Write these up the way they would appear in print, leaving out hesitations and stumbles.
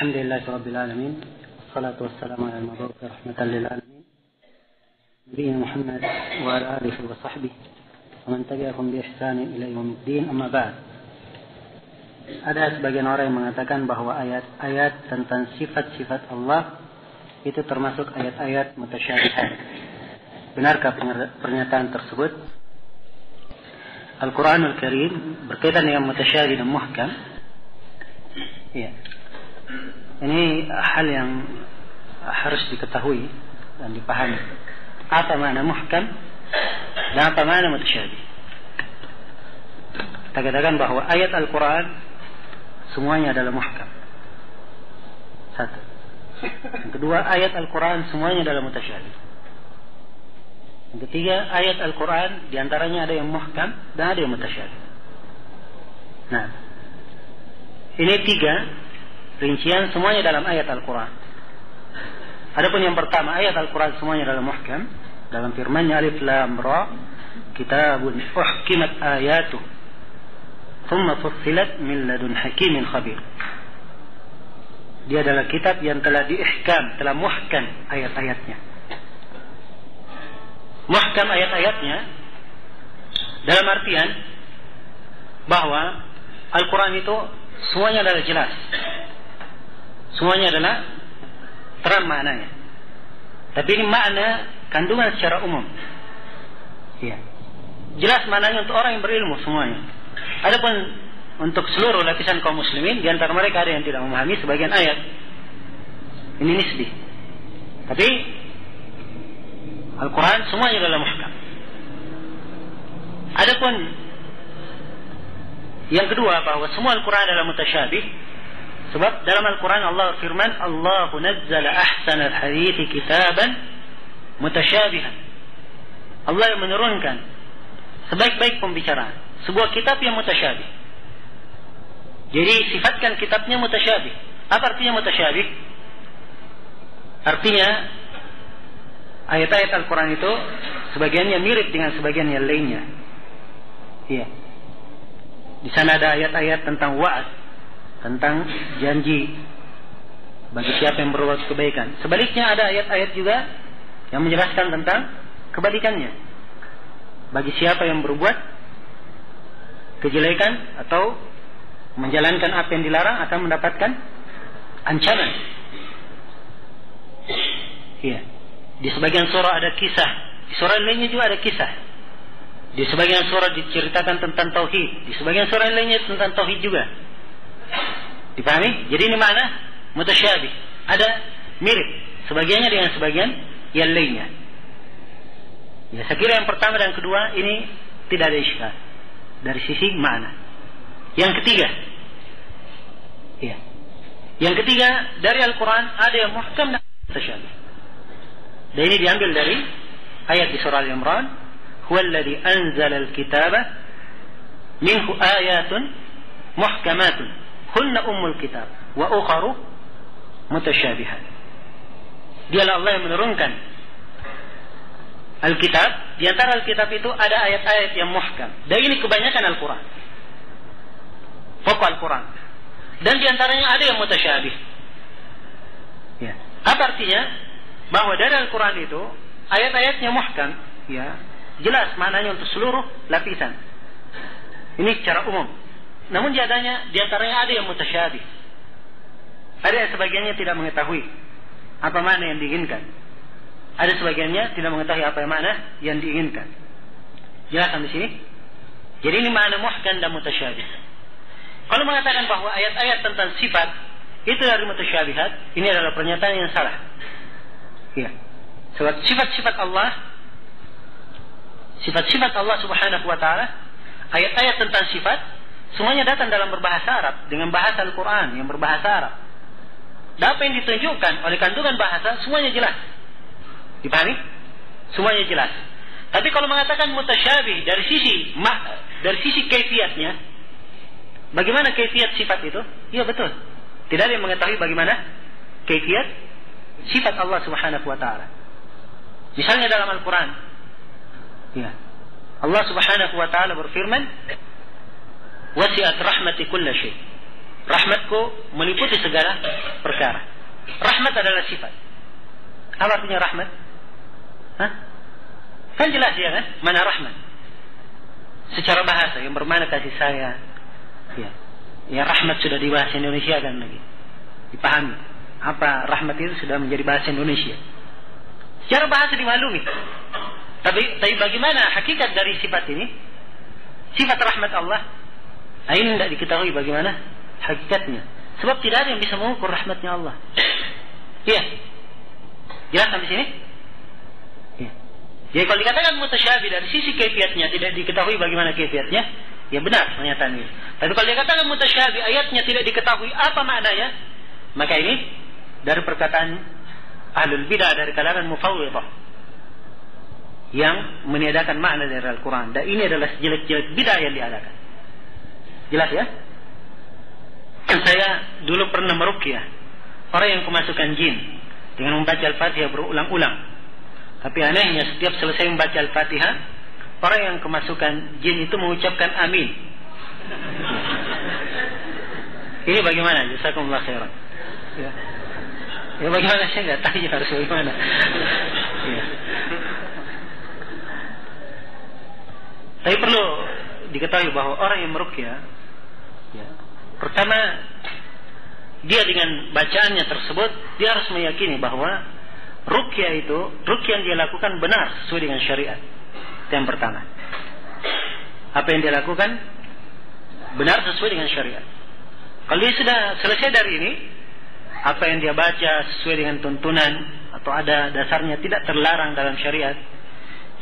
Alhamdulillahi Rabbil Alamin. Wassalatu wassalamu ala al-mab'uts rahmatan lil alamin. Nabiyyina Muhammad wa ala alihi wa sahbihi wa man tabi'ahum bi ihsan ila yaumiddin. Amma ba'd. Ada sebagian orang yang mengatakan bahwa ayat-ayat tentang sifat-sifat Allah itu termasuk ayat-ayat mutasyabihat. Benarkah pernyataan tersebut? Al-Quranul Karim berkaitan dengan mutasyabih dan muhkam. Ya. Ini hal yang harus diketahui dan dipahami. Apa makna muhkam dan apa makna mutasyabih? Kita katakan bahwa ayat Al-Quran semuanya adalah muhkam. Satu. Yang kedua, ayat Al-Quran semuanya adalah mutasyabih. Yang ketiga, ayat Al-Quran diantaranya ada yang muhkam dan ada yang mutasyabih. Nah, ini tiga rincian semuanya dalam ayat Al-Quran. Adapun yang pertama, ayat Al-Quran semuanya dalam muhkam. Dalam firman-Nya Alif Lam Ra, kitabun uhkimat ayatuh thumma fussilat min ladun hakimin khabir. Dia adalah kitab yang telah diihkam, telah muhkam ayat-ayatnya. Muhkam ayat-ayatnya dalam artian bahwa Al-Quran itu semuanya adalah jelas, semuanya adalah terang maknanya. Tapi ini makna kandungan secara umum. Ya. Jelas maknanya untuk orang yang berilmu semuanya. Adapun untuk seluruh lapisan kaum muslimin, di antara mereka ada yang tidak memahami sebagian ayat. Ini nisbi. Tapi Al-Quran semuanya adalah muhkam. Adapun yang kedua, bahwa semua Al-Quran adalah mutasyabih. Sebab dalam Al-Quran Allah firman, Allahu nazzala ahsanal hadithi kitaban mutasyabihan. Allah yang menurunkan sebaik-baik pembicaraan sebuah kitab yang mutasyabih. Jadi sifatkan kitabnya mutasyabih. Apa artinya mutasyabih? Artinya ayat-ayat Al-Quran itu sebagiannya mirip dengan sebagian yang lainnya. Iya. Di sana ada ayat-ayat tentang wa'ad, tentang janji bagi siapa yang berbuat kebaikan. Sebaliknya ada ayat-ayat juga yang menjelaskan tentang kebalikannya. Bagi siapa yang berbuat kejelekan atau menjalankan apa yang dilarang akan mendapatkan ancaman. Iya. Di sebagian surah ada kisah, di surah lainnya juga ada kisah. Di sebagian surah diceritakan tentang tauhid, di sebagian surah lainnya tentang tauhid juga. Dipahami? Jadi ini mana? Mutasyabih. Ada mirip sebagiannya dengan sebagian yang lainnya. Ya, saya kira yang pertama dan kedua ini tidak ada iskal dari sisi makna. Yang ketiga, ya. Yang ketiga, dari Al-Quran ada yang muhkam dan mutasyabih. Dan ini diambil dari ayat di surah Al-Imran, huwallazi anzala al-kitaba minhu ayatun muhkamatun hunna ummul kitab wa ukharu mutasyabihat. Dialah Allah yang menurunkan Alkitab. Di antara Alkitab itu ada ayat-ayat yang muhkam. Dan ini kebanyakan Al-Quran, pokok Al-Quran. Dan di antaranya ada yang mutasyabih. Ya. Apa artinya? Bahwa dari Al-Quran itu ayat-ayatnya muhkam, ya, jelas maknanya untuk seluruh lapisan. Ini secara umum. Namun di antaranya ada yang mutasyabih. Ada yang sebagiannya tidak mengetahui apa makna yang diinginkan. Ada sebagiannya tidak mengetahui apa makna yang diinginkan. Jelas di sini? Jadi ini makna muhkam dan mutasyabih. Kalau mengatakan bahwa ayat-ayat tentang sifat itu dari mutasyabihat, ini adalah pernyataan yang salah. Ya. Sebab sifat-sifat Allah Subhanahu wa ta'ala, ayat-ayat tentang sifat semuanya datang dalam berbahasa Arab, dengan bahasa Al-Quran yang berbahasa Arab. Dan apa yang ditunjukkan oleh kandungan bahasa semuanya jelas. Dipahami? Semuanya jelas. Tapi kalau mengatakan mutasyabih dari sisi kaifiatnya, bagaimana kaifiat sifat itu? Iya, betul. Tidak ada yang mengetahui bagaimana kaifiat sifat Allah Subhanahu wa ta'ala. Misalnya dalam Al-Quran, ya, Allah Subhanahu wa ta'ala berfirman, wasi'at rahmati kulla syai'. Rahmatku meliputi segala perkara. Rahmat adalah sifat. Apa artinya rahmat? Hah? Kan jelas ya kan? Mana rahmat? Secara bahasa yang bermakna kasih sayang. Ya. Ya, rahmat sudah di bahasa Indonesia kan lagi. Dipahami. Apa rahmat itu sudah menjadi bahasa Indonesia. Secara bahasa dimaklumi. Tapi bagaimana hakikat dari sifat ini? Sifat rahmat Allah. Ini tidak diketahui bagaimana hakikatnya. Sebab tidak ada yang bisa mengukur rahmatnya Allah. Iya. Jelas sampai sini? Iya. Jadi kalau dikatakan mutasyabih dari sisi kaifiatnya tidak diketahui bagaimana kaifiatnya, ya benar pernyataan ini. Tapi kalau dikatakan mutasyabih ayatnya tidak diketahui apa maknanya, maka ini dari perkataan ahlul bidah dari kalangan mufawwidhah yang meniadakan makna dari Al-Quran. Dan ini adalah sejelek-jelek bidah yang diadakan. Jelas ya? Saya dulu pernah meruqyah orang yang kemasukan jin dengan membaca Al-Fatihah berulang-ulang. Tapi anehnya setiap selesai membaca Al-Fatihah, orang yang kemasukan jin itu mengucapkan amin. Ini bagaimana? Jazakumullah khairan. Ya. Ya bagaimana, saya nggak tahu harus bagaimana. Ya. Tapi perlu diketahui bahwa orang yang meruqyah, ya, pertama dia dengan bacaannya tersebut dia harus meyakini bahwa ruqyah yang dia lakukan benar sesuai dengan syariat. Itu yang pertama. Apa yang dia lakukan benar sesuai dengan syariat. Kalau dia sudah selesai dari ini, apa yang dia baca sesuai dengan tuntunan atau ada dasarnya tidak terlarang dalam syariat.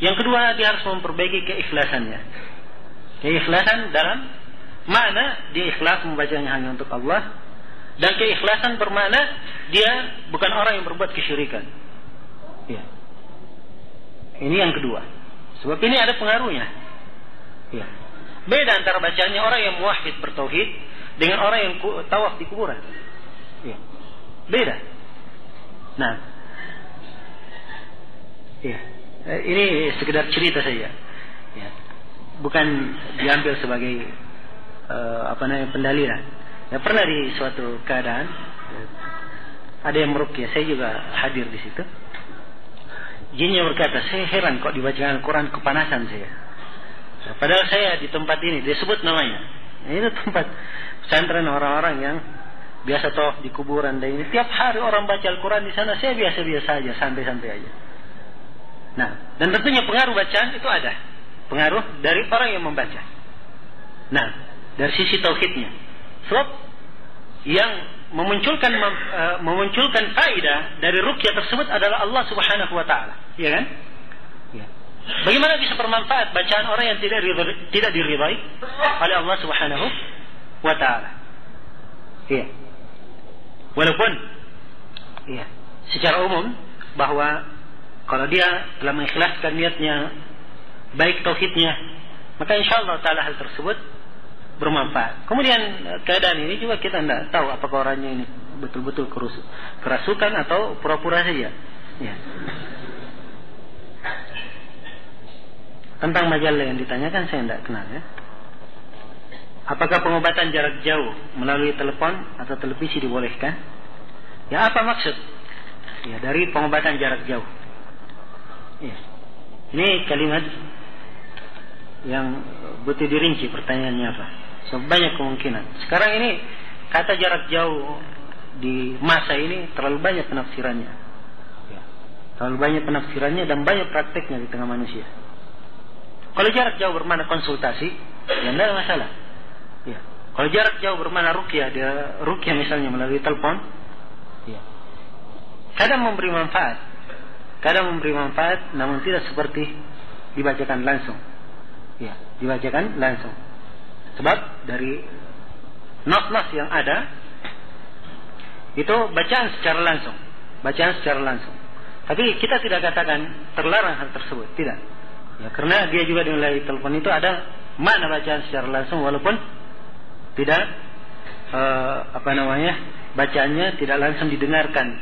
Yang kedua, dia harus memperbaiki keikhlasannya. Keikhlasan dalam mana dia ikhlas membacanya hanya untuk Allah, dan keikhlasan bermakna dia bukan orang yang berbuat kesyirikan. Ya. Ini yang kedua. Sebab ini ada pengaruhnya. Ya. Beda antara bacaannya orang yang muwahhid bertauhid dengan orang yang tawaf di kuburan. Ya. Beda. Nah. Ya. Ini sekedar cerita saja. Ya. Bukan diambil sebagai pendalilan. Ya, pernah di suatu keadaan ada yang meruqyah, saya juga hadir di situ. Jinnya berkata, saya heran kok dibacakan Al-Quran kepanasan saya. Nah, padahal saya di tempat ini, dia sebut namanya. Nah, itu tempat pesantren orang-orang yang biasa tawaf di kuburan. Dan ini tiap hari orang baca Al-Quran di sana, saya biasa-biasa aja, santai-santai aja. Nah, dan tentunya pengaruh bacaan itu ada. Pengaruh dari orang yang membaca. Nah, dari sisi tauhidnya. Sebab yang memunculkan faedah dari ruqyah tersebut adalah Allah Subhanahu wa taala, ya kan? Ya. Bagaimana bisa bermanfaat bacaan orang yang tidak diridai oleh Allah Subhanahu wa taala? Ya. Walaupun ya, secara umum bahwa kalau dia telah mengikhlaskan niatnya baik tauhidnya, maka insyaallah taala hal tersebut bermanfaat. Kemudian keadaan ini juga kita tidak tahu apakah orangnya ini betul-betul kerasukan atau pura-pura saja. Ya. Tentang majalah yang ditanyakan saya tidak kenal ya. Apakah pengobatan jarak jauh melalui telepon atau televisi dibolehkan? Ya, apa maksud? Ya, dari pengobatan jarak jauh. Ya. Ini kalimat yang butuh dirinci pertanyaannya apa. So, banyak kemungkinan. Sekarang ini kata jarak jauh di masa ini terlalu banyak penafsirannya. Ya. Terlalu banyak penafsirannya dan banyak prakteknya di tengah manusia. Kalau jarak jauh bermakna konsultasi, ya tidak ada masalah. Ya. Kalau jarak jauh bermakna ruqyah, dia ruqyah misalnya melalui telepon, ya. Kadang memberi manfaat, namun tidak seperti dibacakan langsung. Ya, dibacakan langsung. Sebab dari nas-nas yang ada itu bacaan secara langsung. Tapi kita tidak katakan terlarang hal tersebut, tidak. Ya, karena dia juga di melalui telepon itu ada makna bacaan secara langsung walaupun tidak bacaannya tidak langsung didengarkan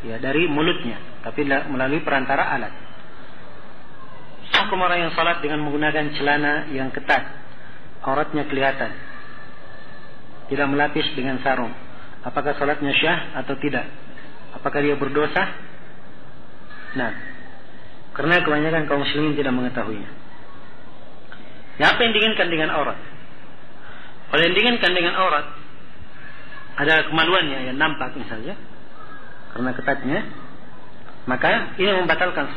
ya dari mulutnya, tapi melalui perantara alat. Hukum orang yang salat dengan menggunakan celana yang ketat, auratnya kelihatan. tidak melapis dengan sarung, apakah salatnya syah atau tidak? Apakah dia berdosa? Nah, karena kebanyakan kaum muslimin tidak mengetahuinya. Ya, apa yang diinginkan dengan aurat? Kalau yang diinginkan dengan aurat adalah kemaluannya yang nampak misalnya, karena ketatnya, maka ini membatalkan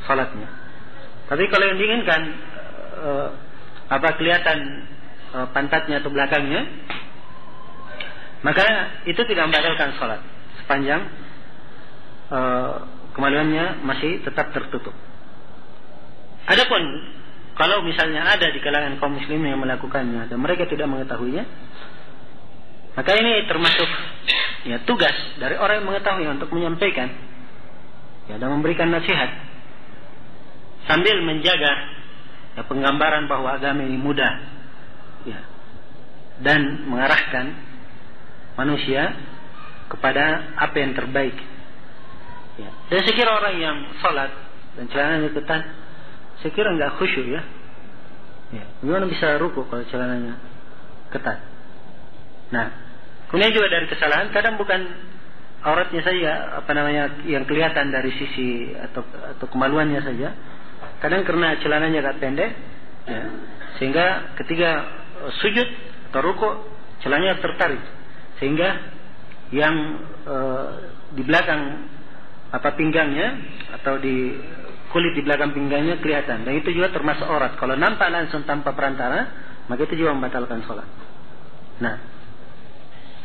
salatnya. Tapi kalau yang diinginkan kelihatan pantatnya atau belakangnya, maka itu tidak membatalkan salat sepanjang kemaluannya masih tetap tertutup. Adapun kalau misalnya ada di kalangan kaum muslimin yang melakukannya dan mereka tidak mengetahuinya, maka ini termasuk tugas dari orang yang mengetahui untuk menyampaikan dan memberikan nasihat sambil menjaga penggambaran bahwa agama ini mudah dan mengarahkan manusia kepada apa yang terbaik. Dan saya kira orang yang salat dan celananya ketat, saya kira enggak khusyuk ya. Bagaimana bisa ruku kalau celananya ketat? Nah, kemudian juga dari kesalahan, kadang bukan auratnya saja yang kelihatan dari sisi atau kemaluannya saja. Kadang karena celananya agak pendek, sehingga ketika sujud atau ruku celananya tertarik, sehingga yang di belakang pinggangnya atau di kulit di belakang pinggangnya kelihatan, dan itu juga termasuk aurat. Kalau nampak langsung tanpa perantara, maka itu juga membatalkan sholat. Nah,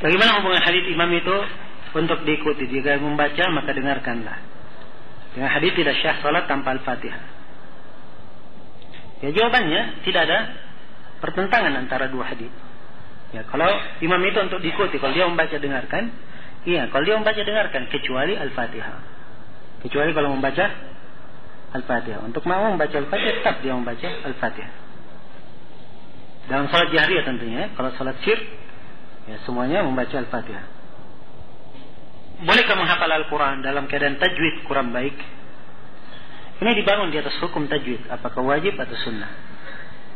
bagaimana hubungan hadits imam itu untuk diikuti? Jika membaca maka dengarkanlah. Dengan hadits tidak syah sholat tanpa al-fatihah. Ya, jawabannya tidak ada pertentangan antara dua hadits. Ya, kalau imam itu untuk diikuti, kalau dia membaca dengarkan. Iya, kalau dia membaca dengarkan, kecuali al-fatihah. Kecuali kalau membaca al-fatihah. Untuk mau membaca al-fatihah, tetap dia membaca al-fatihah. Dalam salat jahriyah tentunya. Kalau salat sir, ya semuanya membaca al-fatihah. Bolehkah menghafal Al-Quran dalam keadaan tajwid kurang baik? Ini dibangun di atas hukum tajwid, apakah wajib atau sunnah.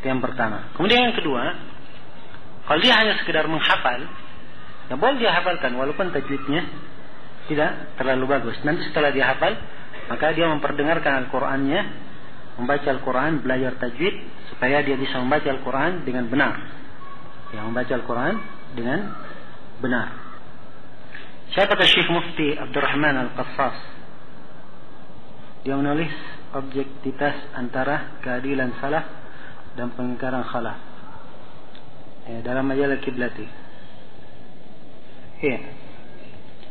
Itu yang pertama. Kemudian yang kedua, kalau dia hanya sekedar menghafal, ya boleh dia hafalkan walaupun tajwidnya tidak terlalu bagus. Nanti setelah dia hafal, maka dia memperdengarkan Al-Qurannya, membaca Al-Quran, belajar tajwid, supaya dia bisa membaca Al-Quran dengan benar. Ya, membaca Al-Quran dengan benar. Siapa kata Syekh Mufti Abdurrahman Al-Qassas? Dia menulis objektivitas antara keadilan salaf dan pengingkaran khalaf dalam majalah Kiblati.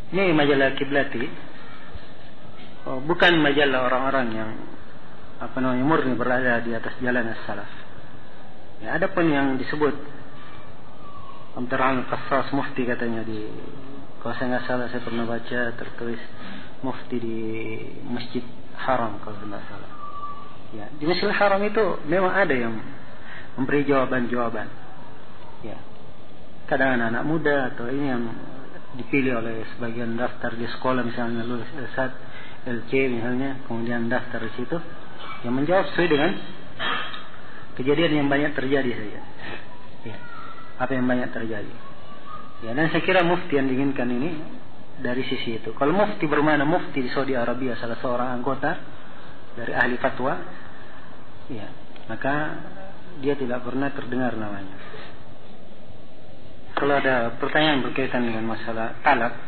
Ini majalah Kiblati bukan majalah orang-orang yang murni berada di atas jalan as-salaf. Ya, ada pun yang disebut Abdurrahman Al-Qassas Mufti katanya kalau saya nggak salah saya pernah baca tertulis Mufti di Masjid Haram kalau tidak salah. Ya, di Masjidil Haram itu memang ada yang memberi jawaban-jawaban. Ya. Kadang anak muda atau ini yang dipilih oleh sebagian daftar di sekolah, misalnya lulus S1, LC misalnya, kemudian daftar di situ, yang menjawab sesuai dengan kejadian yang banyak terjadi saja. Ya. Apa yang banyak terjadi. Ya, dan saya kira mufti yang diinginkan ini dari sisi itu. Kalau mufti bermana mufti di Saudi Arabia, salah seorang anggota dari ahli fatwa, ya, maka dia tidak pernah terdengar namanya. Kalau ada pertanyaan berkaitan dengan masalah talak,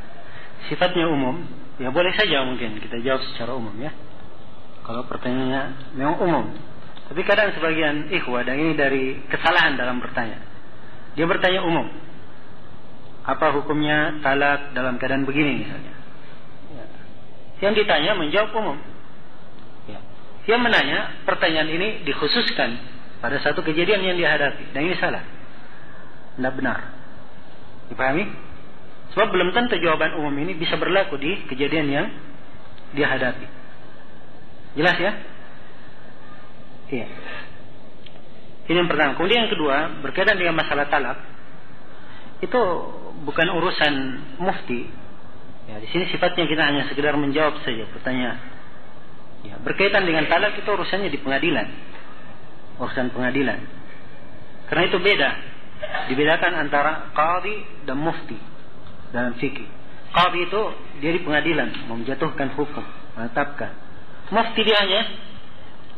sifatnya umum, ya boleh saja mungkin kita jawab secara umum ya. Kalau pertanyaannya memang umum. Tapi kadang sebagian ikhwah, dan ini dari kesalahan dalam bertanya, dia bertanya umum. Apa hukumnya talak dalam keadaan begini misalnya? Ya. Yang ditanya menjawab umum. Ya. Yang menanya pertanyaan ini dikhususkan pada satu kejadian yang dihadapi, dan ini salah, tidak benar. Dipahami? Sebab belum tentu jawaban umum ini bisa berlaku di kejadian yang dihadapi. Jelas ya? Iya. Ini yang pertama. Kemudian yang kedua, berkaitan dengan masalah talak, itu bukan urusan mufti. Ya, di sini sifatnya kita hanya sekedar menjawab saja pertanyaan. Ya, berkaitan dengan talak itu urusannya di pengadilan. Urusan pengadilan. Karena itu beda dibedakan antara qadhi dan mufti dalam fikih. Qadhi itu dia di pengadilan menjatuhkan hukum, menetapkan. Mufti dia hanya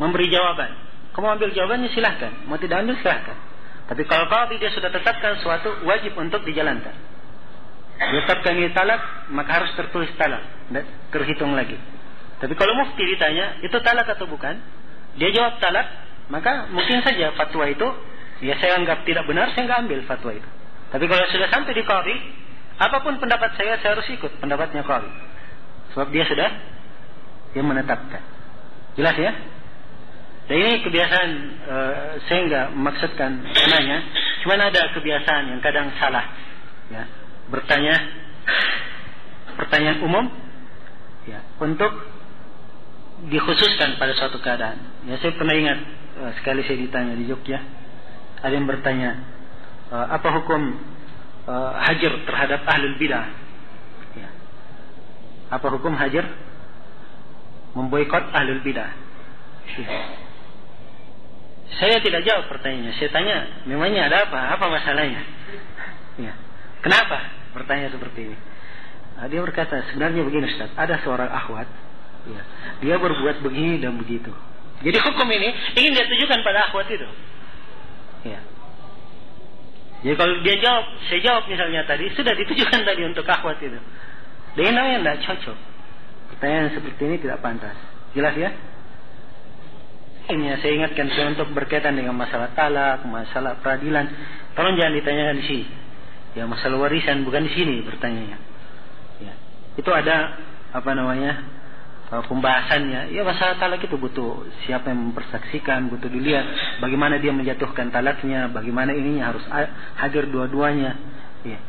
memberi jawaban. Kamu ambil jawabannya silahkan, mau tidak ambil silahkan. Tapi kalau qadhi dia sudah tetapkan suatu, wajib untuk dijalankan. Dia tetapkan ini talak, maka harus tertulis talak, tidak terhitung lagi. Tapi kalau mufti ditanya itu talak atau bukan, dia jawab talak, maka mungkin saja fatwa itu ya saya anggap tidak benar, saya nggak ambil fatwa itu. Tapi kalau sudah sampai di qadhi, apapun pendapat saya harus ikut pendapatnya qadhi. Sebab dia sudah menetapkan. Jelas ya? Dan ini kebiasaan, saya nggak maksudkan menanya, cuma ada kebiasaan yang kadang salah, ya, bertanya pertanyaan umum, ya, untuk dikhususkan pada suatu keadaan. Ya, saya pernah ingat sekali saya ditanya di Jogja, ada yang bertanya, apa hukum hajar terhadap ahlul bidah? Ya. Apa hukum hajar memboikot ahlul bidah? Ya. Saya tidak jawab pertanyaannya. Saya tanya, memangnya ada apa? Apa masalahnya? Ya. Kenapa bertanya seperti ini? Dia berkata, sebenarnya begini Ustaz, ada seorang akhwat, ya, dia berbuat begini dan begitu. Jadi hukum ini ingin dia tujukan pada akhwat itu. Ya. Jadi kalau dia jawab, saya jawab misalnya tadi, sudah ditujukan tadi untuk akhwat itu. Dia namanya tidak cocok. Pertanyaan seperti ini tidak pantas. Jelas ya? Ini saya ingatkan saya untuk berkaitan dengan masalah talak, masalah peradilan. Tolong jangan ditanyakan di sini. Ya, masalah warisan bukan di sini bertanyanya. Ya. Itu ada pembahasannya. Ya, masalah talak itu butuh siapa yang mempersaksikan, butuh dilihat bagaimana dia menjatuhkan talaknya, bagaimana ininya harus hadir dua-duanya. Ya.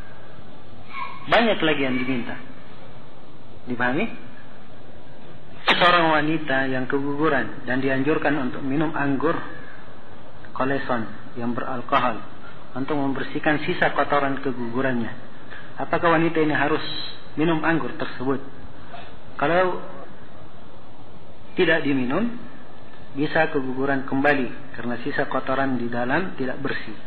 Banyak lagi yang diminta. Dipahami? Seorang wanita yang keguguran dan dianjurkan untuk minum anggur koleson yang beralkohol untuk membersihkan sisa kotoran kegugurannya. Apakah wanita ini harus minum anggur tersebut? Kalau tidak diminum, bisa keguguran kembali karena sisa kotoran di dalam tidak bersih.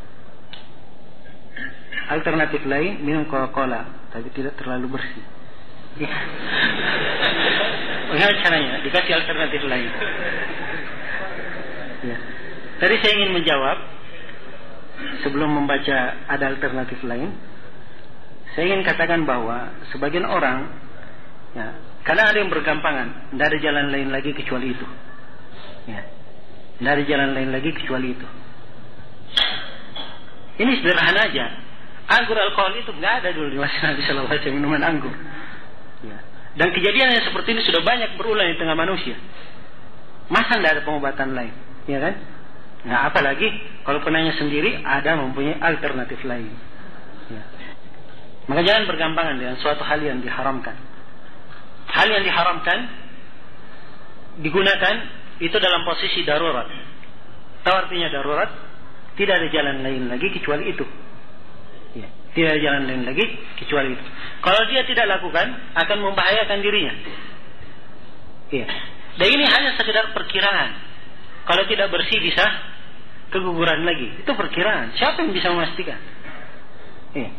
Alternatif lain, minum Coca-Cola tapi tidak terlalu bersih. Bagaimana caranya? Dikasih alternatif lain. Ya. Tadi saya ingin menjawab sebelum membaca ada alternatif lain. Saya ingin katakan bahwa sebagian orang, ya, karena ada yang bergampangan, tidak ada jalan lain lagi kecuali itu. Ya. Tidak ada jalan lain lagi kecuali itu. Ini sederhana aja. Anggur alkohol itu nggak ada dulu di masa Nabi Sallallahu Alaihi Wasallam, minuman anggur. Ya. Dan kejadian yang seperti ini sudah banyak berulang di tengah manusia. Masa tidak ada pengobatan lain, ya kan? Nah, apalagi kalau penanya sendiri ada mempunyai alternatif lain. Ya. Maka jangan bergampangan dengan suatu hal yang diharamkan. Hal yang diharamkan digunakan itu dalam posisi darurat. Tahu artinya darurat? Tidak ada jalan lain lagi kecuali itu. Ya. Tidak ada jalan lain lagi kecuali itu. Kalau dia tidak lakukan, akan membahayakan dirinya. Iya. Dan ini hanya sekedar perkiraan. Kalau tidak bersih bisa keguguran lagi. Itu perkiraan. Siapa yang bisa memastikan? Iya.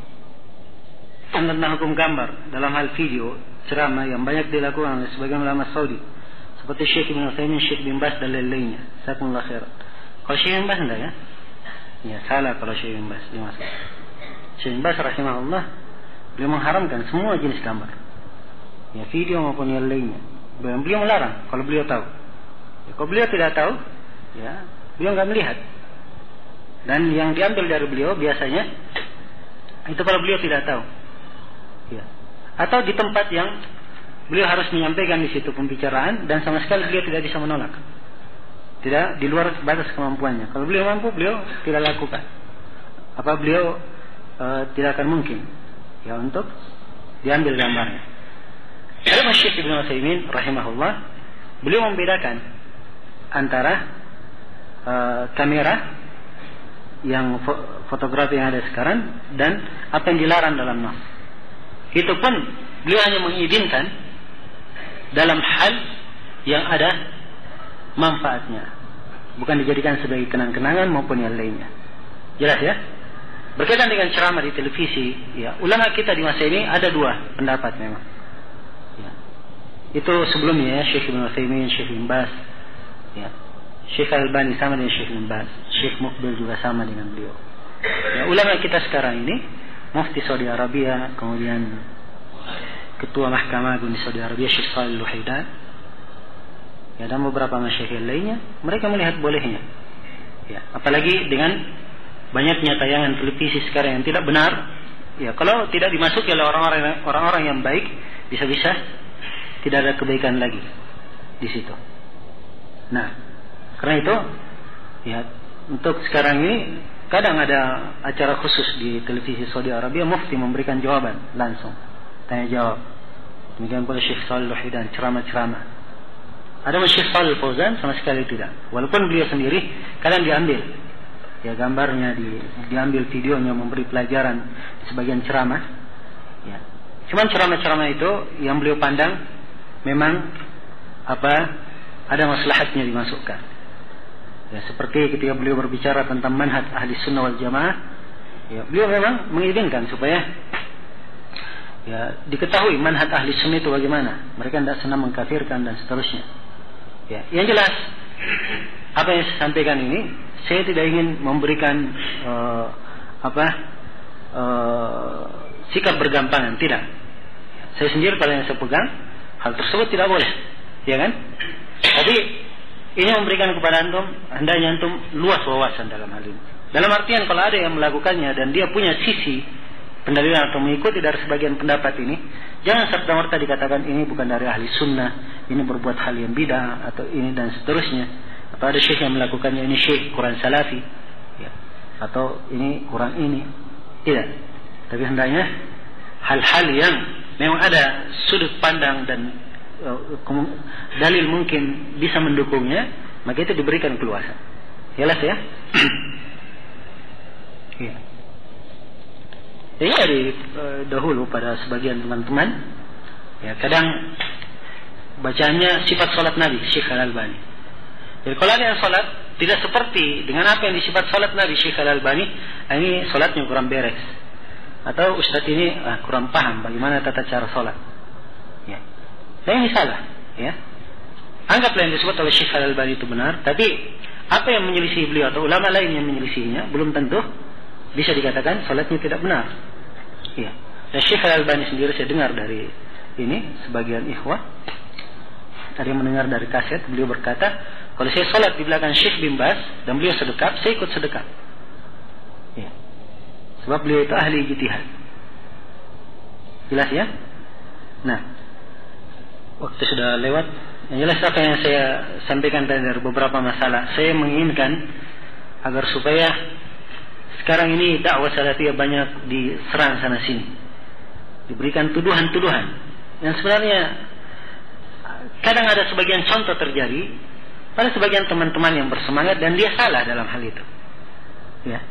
Tentang hukum gambar dalam hal video ceramah yang banyak dilakukan oleh sebagian ulama Saudi, seperti Syekh Ibn Utsaimin, Syekh bin Baz dan lain-lainnya. Jazakumullah khairan. Kalau Syekh bin Baz enggak ya? Ya, salah kalau Syekh bin Baz dimasuk. Syekh bin Baz rahimahullah, beliau mengharamkan semua jenis gambar, ya, video maupun yang lainnya. Beliau melarang kalau beliau tahu. Ya, kalau beliau tidak tahu, ya, beliau nggak melihat. Dan yang diambil dari beliau biasanya itu kalau beliau tidak tahu, ya, atau di tempat yang beliau harus menyampaikan di situ pembicaraan dan sama sekali beliau tidak bisa menolak, tidak di luar batas kemampuannya. Kalau beliau mampu, beliau tidak lakukan. Apa beliau tidak akan mungkin, ya, untuk diambil gambarnya. Ada Syekh Ibn Utsaimin rahimahullah, beliau membedakan antara kamera yang fotografi yang ada sekarang dan apa yang dilarang dalam nas. Itu pun beliau hanya mengizinkan dalam hal yang ada manfaatnya, bukan dijadikan sebagai kenang-kenangan maupun yang lainnya. Jelas ya? berkaitan dengan ceramah di televisi, ya, ulama kita di masa ini ada dua pendapat memang. Ya. Itu sebelumnya ya, Syekh Ibn Utsaimin, Syekh Ibn Baz, ya. Syekh Al-Albani sama dengan Syekh Ibn Baz, Syekh Muqbil juga sama dengan beliau. Ya, ulama kita sekarang ini, Mufti Saudi Arabia, kemudian Ketua Mahkamah Agung di Saudi Arabia, Syekh Shalih Al-Huaidan, ya, dan beberapa masyayikh lainnya, mereka melihat bolehnya. Ya, apalagi dengan banyaknya tayangan televisi sekarang yang tidak benar, ya, kalau tidak dimasuki oleh orang-orang yang baik, bisa-bisa tidak ada kebaikan lagi di situ. Nah, karena itu, ya, untuk sekarang ini kadang ada acara khusus di televisi Saudi Arabia, mufti memberikan jawaban langsung, tanya jawab. Demikian pula Syekh Shalih Al-Huaidan ceramah-ceramah. Ada Syekh Shalih Al-Fauzan sama sekali tidak. Walaupun beliau sendiri kadang diambil, ya, gambarnya diambil videonya memberi pelajaran di sebagian ceramah. Ya. Cuman ceramah-ceramah itu yang beliau pandang memang ada maslahatnya dimasukkan. Ya, seperti ketika beliau berbicara tentang manhaj ahli sunnah wal jamaah, ya, beliau memang mengizinkan supaya, ya, diketahui manhaj ahli sunnah itu bagaimana. Mereka tidak senang mengkafirkan dan seterusnya. Ya, yang jelas apa yang saya sampaikan ini, saya tidak ingin memberikan sikap bergampangan, tidak. Saya sendiri pada yang saya pegang, hal tersebut tidak boleh, ya kan? Tapi ini memberikan kepada antum, hendaknya antum luas wawasan dalam hal ini. Dalam artian kalau ada yang melakukannya dan dia punya sisi pendalilan atau mengikuti dari sebagian pendapat ini, jangan serta-merta dikatakan ini bukan dari ahli sunnah, ini berbuat hal yang bidah atau ini dan seterusnya. Atau ada syekh yang melakukannya, ini syekh Quran salafi, ya, atau ini Quran ini. Tidak. Tapi hendaknya hal-hal yang memang ada sudut pandang dan dalil mungkin bisa mendukungnya, maka itu diberikan keluasan. Jelas ya? Ya. Jadi dari dahulu pada sebagian teman-teman, ya, kadang bacanya sifat salat Nabi Syekh Al-Albani. Jadi kalau ada yang salat tidak seperti dengan apa yang disifat salat Nabi Syekh Al-Albani, ini salatnya kurang beres. Atau ustaz ini kurang paham bagaimana tata cara salat. Ya. Dan ini salah, ya. Anggaplah yang disebut oleh Syekh Al-Albani itu benar, tapi apa yang menyelisih beliau atau ulama lain yang menyelisihinya belum tentu bisa dikatakan salatnya tidak benar. Ya. Dan Syekh Al-Albani sendiri saya dengar dari ini sebagian ikhwah, ada yang mendengar dari kaset, beliau berkata, kalau saya salat di belakang Syekh bin Baz dan beliau sedekap, saya ikut sedekap. Ya. Sebab beliau itu ahli ijtihad. Jelas ya? Nah, waktu sudah lewat. Yang jelas apa yang saya sampaikan tadi dari beberapa masalah, saya menginginkan agar supaya sekarang ini dakwah salafiyah banyak diserang sana sini, diberikan tuduhan-tuduhan yang sebenarnya kadang ada sebagian contoh terjadi pada sebagian teman-teman yang bersemangat dan dia salah dalam hal itu, ya.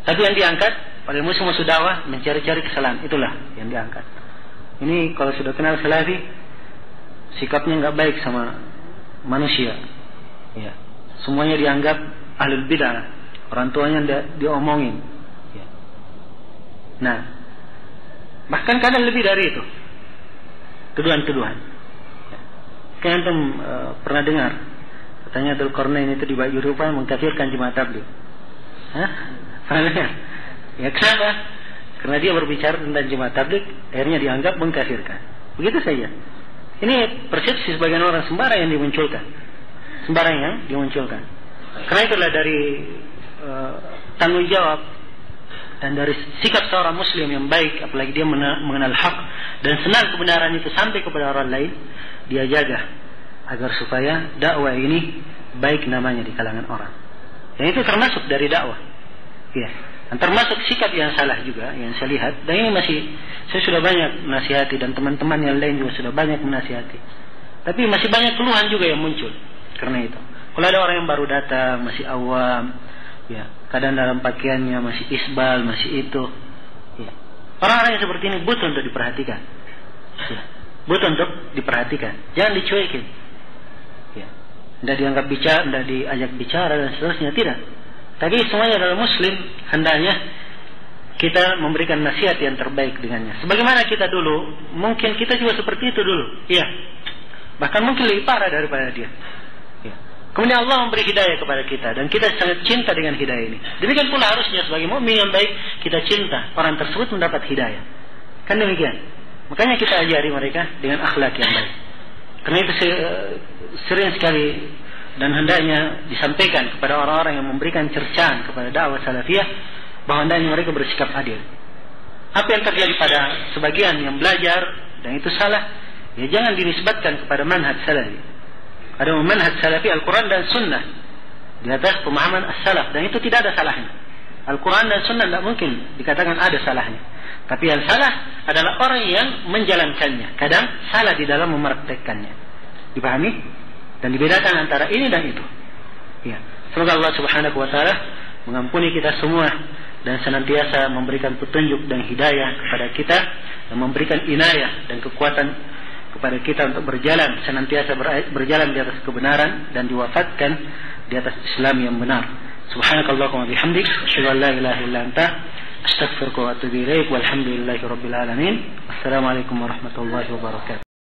Tapi yang diangkat pada musuh-musuh dakwah mencari-cari kesalahan, itulah yang diangkat. Ini kalau sudah kenal salafi, sikapnya nggak baik sama manusia, ya. Semuanya dianggap ahlul bidah, orang tuanya diomongin, ya. Nah, bahkan kadang lebih dari itu, tuduhan-tuduhan. Ya. Kan antum pernah dengar katanya Dzulqarnain itu di Baju Rupa mengkafirkan jemaah tabligh. Hah? Pernah dengar? Ya, kenapa? Karena dia berbicara tentang jemaah tabligh, akhirnya dianggap mengkafirkan. Begitu saja. Ini persepsi sebagian orang sembarang yang dimunculkan. Karena itulah dari tanggung jawab dan dari sikap seorang muslim yang baik, apalagi dia mengenal hak dan senang kebenaran itu sampai kepada orang lain, dia jaga agar supaya dakwah ini baik namanya di kalangan orang. Dan itu termasuk dari dakwah, ya. Dan termasuk sikap yang salah juga yang saya lihat. Dan ini saya sudah banyak menasihati dan teman-teman yang lain juga sudah banyak menasihati. Tapi masih banyak keluhan juga yang muncul karena itu. Kalau ada orang yang baru datang masih awam, ya, kadang dalam pakaiannya masih isbal, masih itu, ya. Orang-orang yang seperti ini butuh untuk diperhatikan, ya. Butuh untuk diperhatikan, jangan dicuekin, ya. Tidak dianggap bicara, tidak diajak bicara dan seterusnya, tidak. Tapi semuanya adalah muslim, hendaknya kita memberikan nasihat yang terbaik dengannya. Sebagaimana kita dulu, mungkin kita juga seperti itu dulu. Iya. Bahkan mungkin lebih parah daripada dia. Ya. Kemudian Allah memberi hidayah kepada kita dan kita sangat cinta dengan hidayah ini. Demikian pula harusnya sebagai mukmin yang baik kita cinta orang tersebut mendapat hidayah. Kan demikian. Makanya kita ajari mereka dengan akhlak yang baik. Karena itu sering sekali dan hendaknya disampaikan kepada orang-orang yang memberikan cercaan kepada dakwah salafiyah bahwa hendaknya mereka bersikap adil. Apa yang terjadi pada sebagian yang belajar dan itu salah, ya jangan dinisbatkan kepada manhaj salafi. Ada manhaj salafi Al-Quran dan Sunnah di atas pemahaman as-salaf, dan itu tidak ada salahnya. Al-Quran dan Sunnah tidak mungkin dikatakan ada salahnya. Tapi yang salah adalah orang yang menjalankannya. Kadang salah di dalam mempraktekkannya. Dipahami? Dan dibedakan antara ini dan itu. Ya. Semoga Allah Subhanahu wa taala mengampuni kita semua dan senantiasa memberikan petunjuk dan hidayah kepada kita dan memberikan inayah dan kekuatan kepada kita untuk berjalan senantiasa berjalan di atas kebenaran dan diwafatkan di atas Islam yang benar. Subhanakallahumma bihamdik asyhadu an la ilaha illa anta astaghfiruka wa atubu ilaik walhamdulillahi rabbil alamin. Assalamualaikum warahmatullahi wabarakatuh.